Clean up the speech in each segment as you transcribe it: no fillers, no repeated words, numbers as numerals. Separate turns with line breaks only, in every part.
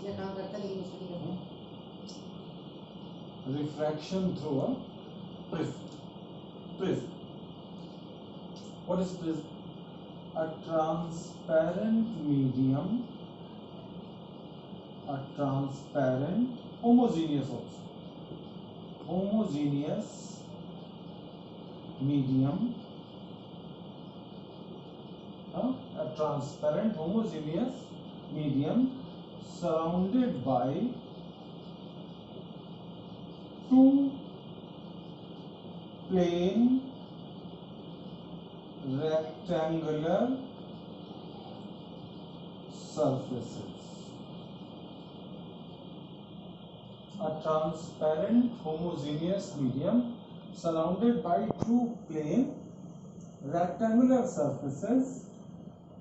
इसलिए काम करता है, लेकिन उसको नहीं करता।
Refraction through a prism. Prism. What is prism? A transparent medium. A transparent, homogeneous also. Homogeneous medium. A transparent, homogeneous medium surrounded by two plane rectangular surfaces. A transparent homogeneous medium surrounded by two plane rectangular surfaces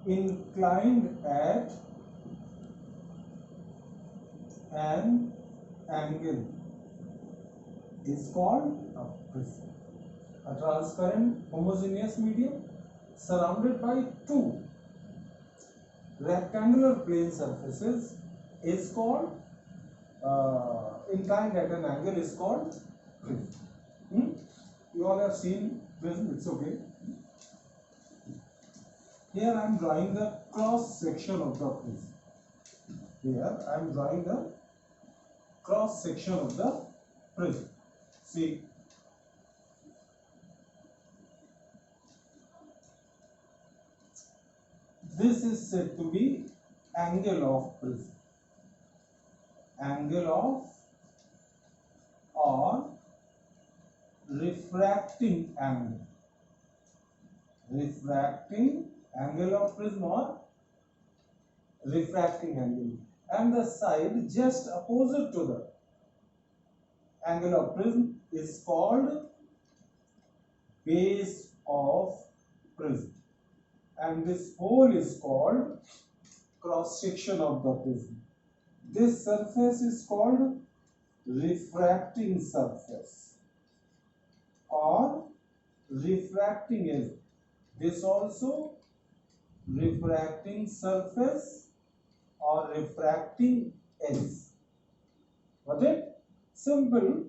inclined at an angle is called a prism. A transparent homogeneous medium surrounded by two rectangular plane surfaces is called inclined at an angle is called prism. You all have seen prism, it's okay. Here I am drawing the cross section of the prism. Here I am drawing the cross section of the prism. See, this is said to be angle of prism. Angle of or refracting angle. Refracting angle of prism or refracting angle. And the side just opposite to the angle of prism is called base of prism. And this hole is called cross section of the prism. This surface is called refracting surface or refracting edge. This also refracting surface or refracting edge. What is simple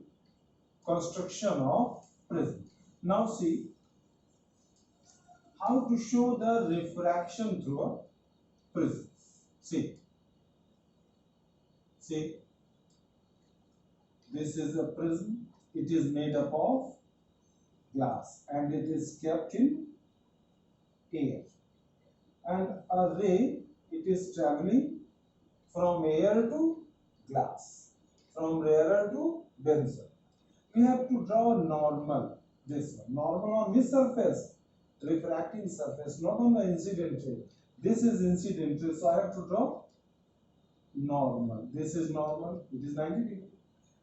construction of prism. Now see how to show the refraction through a prism. See, this is a prism. It is made up of glass and it is kept in air. And a ray, it is traveling from air to glass, from rarer to denser. We have to draw normal, this one. Normal on this surface, refracting surface, not on the incident ray. This is incident ray, so I have to draw normal. This is normal, it is 90 degree.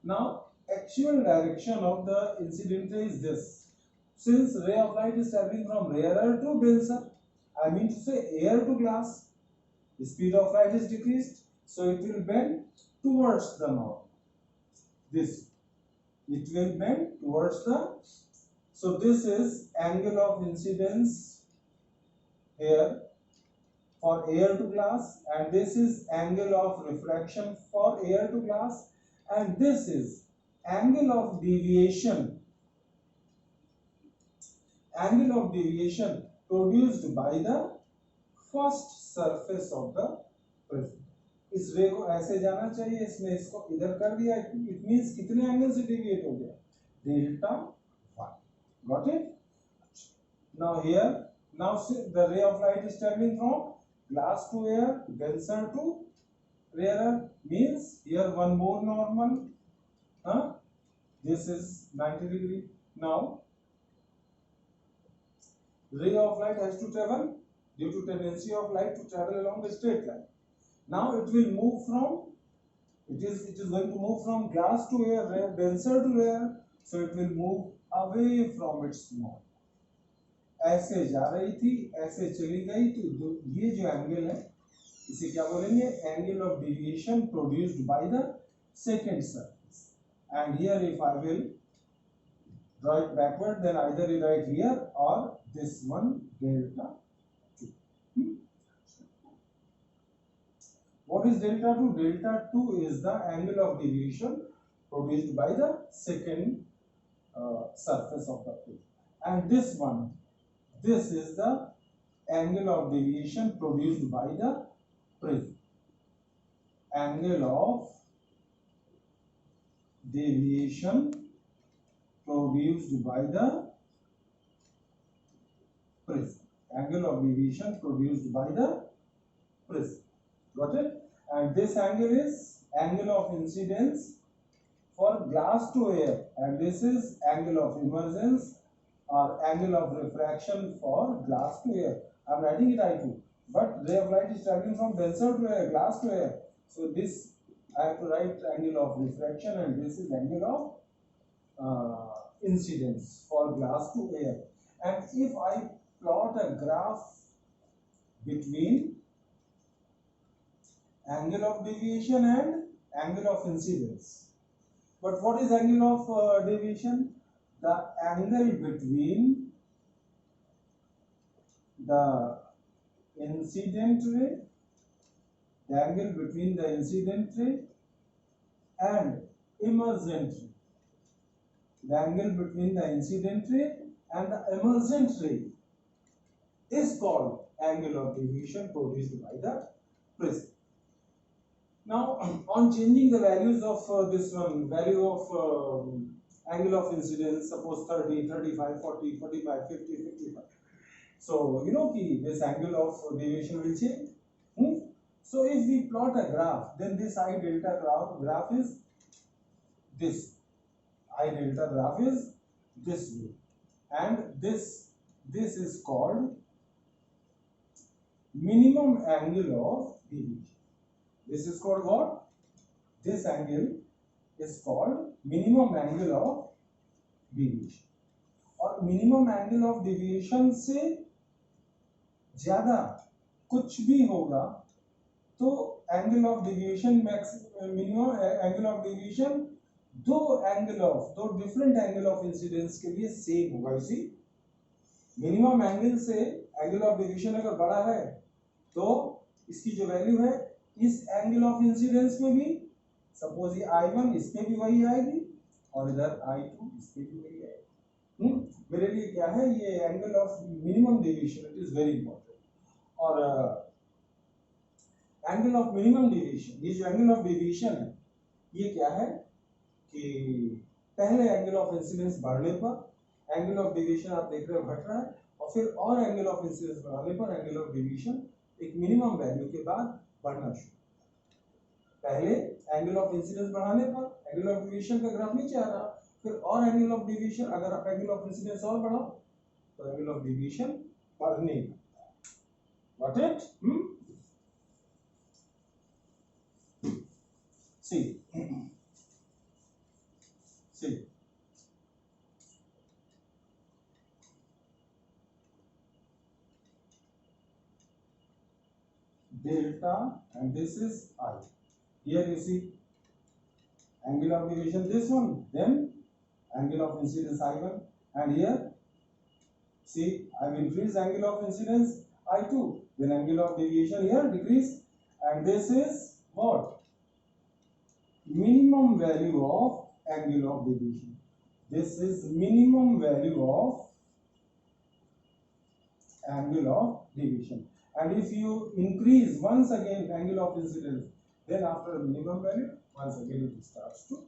Now, actual direction of the incident ray is this. Since ray of light is traveling from rarer to denser, I mean to say air to glass, the speed of light is decreased, so it will bend towards the north. This, it will bend towards the, so this is angle of incidence here for air to glass, and this is angle of refraction for air to glass, and this is angle of deviation produced by the first surface of the prism. इस रे को ऐसे जाना चाहिए, इसने इसको इधर कर दिया, इट मींस कितने एंगल से डेविएट हो गया, delta y. Got it? Now here, now see the ray of light is traveling from glass to air, denser to rarer, means here one more normal, this is 90 degree. Now ray of light has to travel, due to tendency of light to travel along a straight line. Now it will move from, it is going to move from glass to air, denser to air, so it will move away from its north. ऐसे जा रही थी, ऐसे चली गई, तो ये जो एंगल है इसे क्या बोलेंगे, angle of deviation produced by the second surface. And here if I will draw it backward, then either you write here or this one delta 2. What is delta 2? Delta 2 is the angle of deviation produced by the second surface of the prism. And this one, this is the angle of deviation produced by the prism. Angle of deviation produced by the prism. Angle of deviation produced by the prism. Got it? And this angle is angle of incidence for glass to air, and this is angle of emergence or angle of refraction for glass to air. I am writing it I2, but ray of light is traveling from denser to air, glass to air. So this I have to write angle of refraction, and this is angle of incidence for glass to air. And if I plot a graph between angle of deviation and angle of incidence. But what is angle of deviation? The angle between the incident ray, the angle between the incident ray and emergent ray. The angle between the incident ray and the emergent ray is called angle of deviation produced by the prism. Now, on changing the values of this one, value of angle of incidence, suppose 30, 35, 40, 45, 50, 55. So, you know ki this angle of deviation will change. So, if we plot a graph, then this I delta graph is this. I delta graph is this way. And this is called minimum angle of deviation. This is called what? This angle is called minimum angle of deviation. और minimum angle of deviation से ज़्यादा कुछ भी होगा तो angle of deviation minimum angle of deviation दो different angle of incidence के लिए same होगा. इसी minimum angle से angle of deviation अगर बड़ा है तो इसकी जो value है इस एंगल ऑफ इंसिडेंस में भी सपोज ये I1 इस पे भी वही आएगी और इधर I2 इस पे भी वही आएगी. मेरे लिए क्या है ये angle of minimum deviation, it is very important. और एंगल ऑफ मिनिमम डेविएशन, ये जो एंगल ऑफ डेविएशन है ये क्या है कि पहले एंगल ऑफ इंसिडेंस बढ़ने पर एंगल ऑफ डेविएशन आप देख रहे हो घट रहा है और फिर और एंगल ऑफ इंसिडेंस बढ़ाने पर एंगल ऑफ डेविएशन एक मिनिमम वैल्यू के बाद बढ़ना शुरू. पहले एंगल ऑफ इंसिडेंस बढ़ाने पर एंगल ऑफ डेविएशन का ग्राफ नीचे आ रहा, फिर और एंगल ऑफ डेविएशन अगर आप एंगल ऑफ इंसिडेंस और बढ़ाओ तो एंगल ऑफ डेविएशन बढ़ने लगता है. What it see delta and this is I. Here you see angle of deviation this one, then angle of incidence I1, and here see I have increased angle of incidence I2, then angle of deviation here decrease, and this is what? Minimum value of angle of deviation. This is minimum value of angle of deviation. And if you increase once again angle of incidence, then after a minimum value, once again it starts to